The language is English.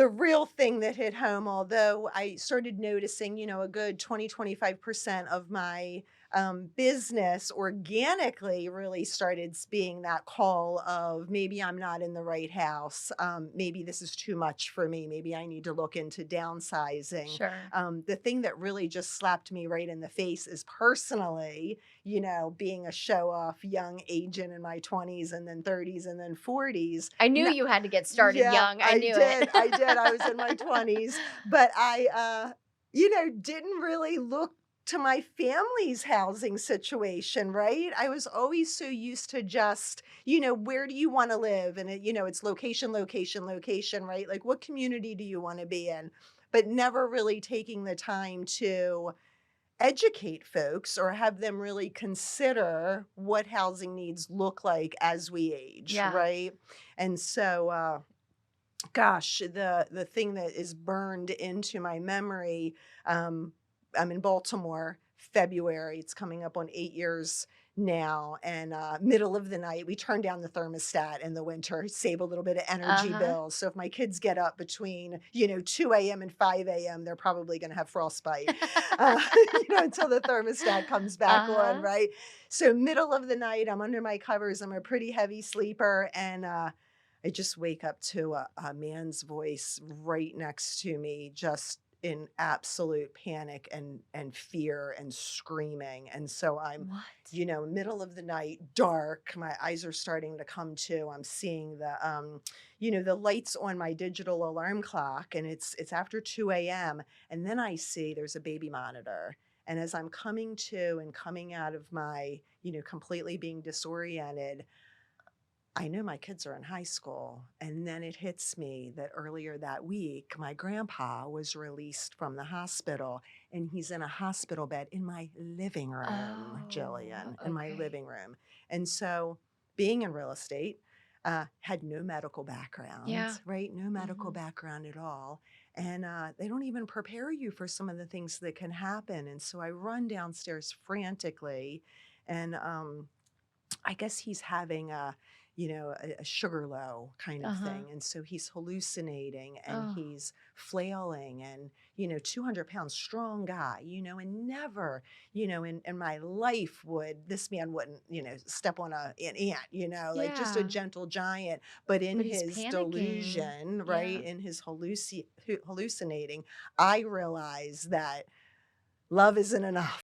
the real thing that hit home, although I started noticing, a good 20-25% of my business organically really started being that call of maybe I'm not in the right house. Maybe this is too much for me. Maybe I need to look into downsizing. Sure. The thing that really just slapped me right in the face is personally, being a show off young agent in my 20s and then 30s and then 40s. I knew you had to get started Yeah, young. I I knew it. did, I did, I was in my 20s, but didn't really look to my family's housing situation, right? I was always so used to just, where do you wanna live? And it's location, location, location, right? Like, what community do you wanna be in? But never really taking the time to educate folks or have them really consider what housing needs look like as we age, Yeah. right? And so, gosh, the thing that is burned into my memory, um, I'm in Baltimore, February, it's coming up on 8 years now, and, middle of the night, we turn down the thermostat in the winter, save a little bit of energy Uh-huh. bills, so if my kids get up between, 2 AM and 5 AM, they're probably gonna have frostbite, until the thermostat comes back on, Uh-huh. right? So middle of the night, I'm under my covers, I'm a pretty heavy sleeper, and, I just wake up to a man's voice right next to me, just in absolute panic and fear and screaming. And so I'm, What? middle of the night, dark. My eyes are starting to come to. I'm seeing the lights on my digital alarm clock, and it's after 2 a.m. And then I see there's a baby monitor. And as I'm coming to and coming out of my, completely being disoriented, I know my kids are in high school, and then it hits me that earlier that week, my grandpa was released from the hospital, and he's in a hospital bed in my living room, Oh, Jillian, in my okay. living room. And so, being in real estate, had no medical background, Yeah. right? No medical Mhm. background at all. And they don't even prepare you for some of the things that can happen. And so I run downstairs frantically, and I guess he's having a sugar low kind of Uh-huh. thing. And so he's hallucinating and Oh, he's flailing and, 200 pounds strong guy, and never, in my life this man wouldn't, step on an ant, like just a yeah. gentle giant. But in But he's his panicking. delusion, right, Yeah. in his hallucinating, I realize that love isn't enough.